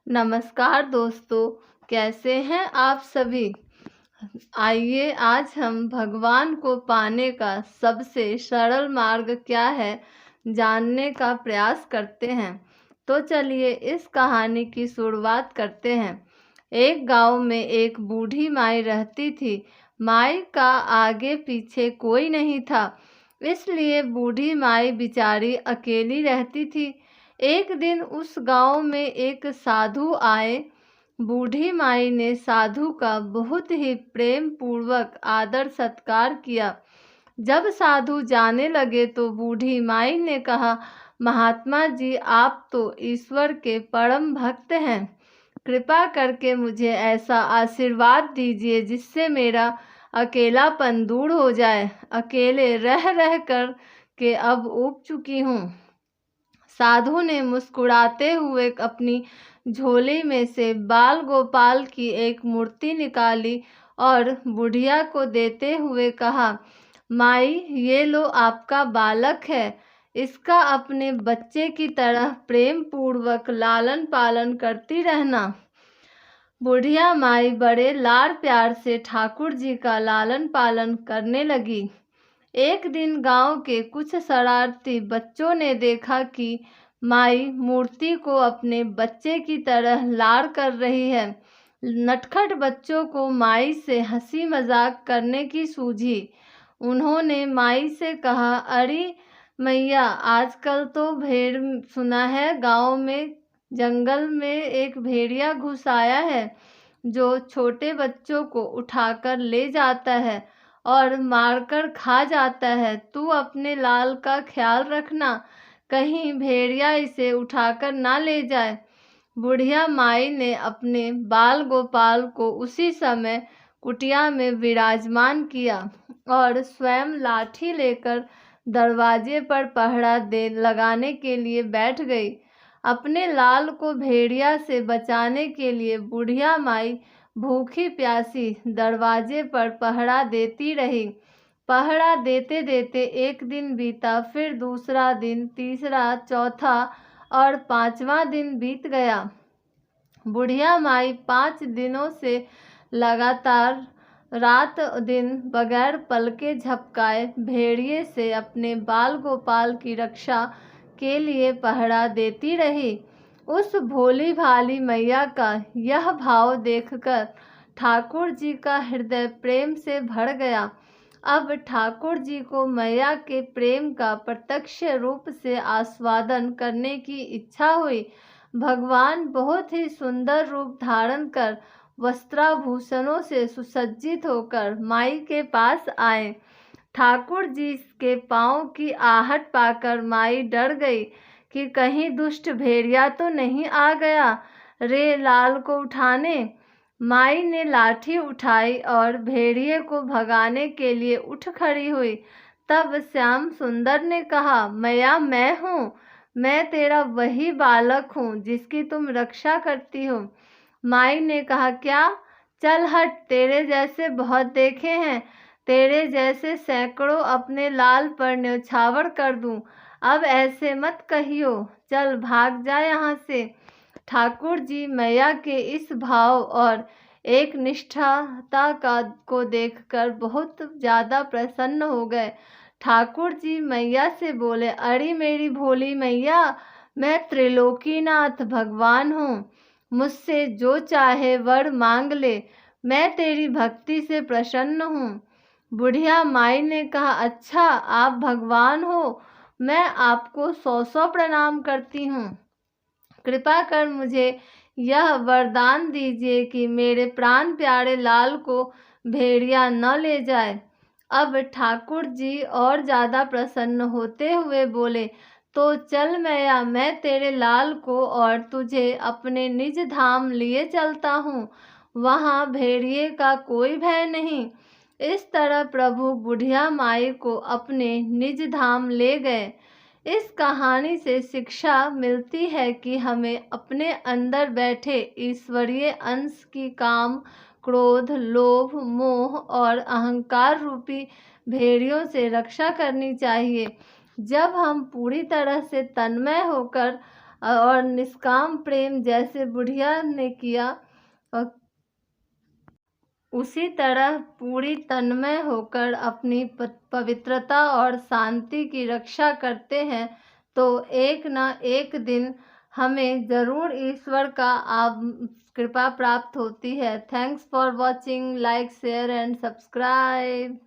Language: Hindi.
नमस्कार दोस्तों, कैसे हैं आप सभी। आइए आज हम भगवान को पाने का सबसे सरल मार्ग क्या है जानने का प्रयास करते हैं। तो चलिए इस कहानी की शुरुआत करते हैं। एक गांव में एक बूढ़ी माई रहती थी। माई का आगे पीछे कोई नहीं था, इसलिए बूढ़ी माई बेचारी अकेली रहती थी। एक दिन उस गांव में एक साधु आए। बूढ़ी माई ने साधु का बहुत ही प्रेम पूर्वक आदर सत्कार किया। जब साधु जाने लगे तो बूढ़ी माई ने कहा, महात्मा जी, आप तो ईश्वर के परम भक्त हैं। कृपा करके मुझे ऐसा आशीर्वाद दीजिए जिससे मेरा अकेलापन दूर हो जाए। अकेले रह रह कर के अब ऊब चुकी हूँ। साधु ने मुस्कुराते हुए अपनी झोली में से बाल गोपाल की एक मूर्ति निकाली और बुढ़िया को देते हुए कहा, माई, ये लो आपका बालक है। इसका अपने बच्चे की तरह प्रेम पूर्वक लालन पालन करती रहना। बुढ़िया माई बड़े लाड़ प्यार से ठाकुर जी का लालन पालन करने लगी। एक दिन गांव के कुछ शरारती बच्चों ने देखा कि माई मूर्ति को अपने बच्चे की तरह लाड़ कर रही है। नटखट बच्चों को माई से हंसी मजाक करने की सूझी। उन्होंने माई से कहा, अरे मैया, आजकल तो भेड़ सुना है गांव में जंगल में एक भेड़िया घुस आया है जो छोटे बच्चों को उठाकर ले जाता है और मारकर खा जाता है। तू अपने लाल का ख्याल रखना, कहीं भेड़िया इसे उठाकर ना ले जाए। बुढ़िया माई ने अपने बाल गोपाल को उसी समय कुटिया में विराजमान किया और स्वयं लाठी लेकर दरवाजे पर पहरा दे लगाने के लिए बैठ गई। अपने लाल को भेड़िया से बचाने के लिए बुढ़िया माई भूखी प्यासी दरवाजे पर पहरा देती रही। पहरा देते देते एक दिन बीता, फिर दूसरा दिन, तीसरा, चौथा और पांचवा दिन बीत गया। बुढ़िया माई 5 दिनों से लगातार रात दिन बगैर पलके झपकाए भेड़िए से अपने बाल गोपाल की रक्षा के लिए पहरा देती रही। उस भोली भाली मैया का यह भाव देखकर ठाकुर जी का हृदय प्रेम से भर गया। अब ठाकुर जी को मैया के प्रेम का प्रत्यक्ष रूप से आस्वादन करने की इच्छा हुई। भगवान बहुत ही सुंदर रूप धारण कर वस्त्राभूषणों से सुसज्जित होकर माई के पास आए। ठाकुर जी के पाँव की आहट पाकर माई डर गई कि कहीं दुष्ट भेड़िया तो नहीं आ गया रे लाल को उठाने। माई ने लाठी उठाई और भेड़िए को भगाने के लिए उठ खड़ी हुई। तब श्याम सुंदर ने कहा, मैया, मैं हूँ, मैं तेरा वही बालक हूँ जिसकी तुम रक्षा करती हो। माई ने कहा, क्या? चल हट, तेरे जैसे बहुत देखे हैं, तेरे जैसे सैकड़ों अपने लाल पर न्यौछावर कर दूं। अब ऐसे मत कहियो, चल भाग जा यहाँ से। ठाकुर जी मैया के इस भाव और एक निष्ठता को देखकर बहुत ज़्यादा प्रसन्न हो गए। ठाकुर जी मैया से बोले, अरे मेरी भोली मैया, मैं त्रिलोकीनाथ भगवान हूँ, मुझसे जो चाहे वर मांग ले, मैं तेरी भक्ति से प्रसन्न हूँ। बुढ़िया माई ने कहा, अच्छा, आप भगवान हो, मैं आपको 100 प्रणाम करती हूँ। कृपा कर मुझे यह वरदान दीजिए कि मेरे प्राण प्यारे लाल को भेड़िया न ले जाए। अब ठाकुर जी और ज़्यादा प्रसन्न होते हुए बोले, तो चल मैया, मैं तेरे लाल को और तुझे अपने निज धाम लिए चलता हूँ, वहाँ भेड़िए का कोई भय नहीं। इस तरह प्रभु बुढ़िया माई को अपने निज धाम ले गए। इस कहानी से शिक्षा मिलती है कि हमें अपने अंदर बैठे ईश्वरीय अंश की काम, क्रोध, लोभ, मोह और अहंकार रूपी भेड़ियों से रक्षा करनी चाहिए। जब हम पूरी तरह से तन्मय होकर और निष्काम प्रेम जैसे बुढ़िया ने किया, और उसी तरह पूरी तन्मय होकर अपनी पवित्रता और शांति की रक्षा करते हैं, तो एक न एक दिन हमें ज़रूर ईश्वर का कृपा प्राप्त होती है। Thanks for watching, like share and subscribe.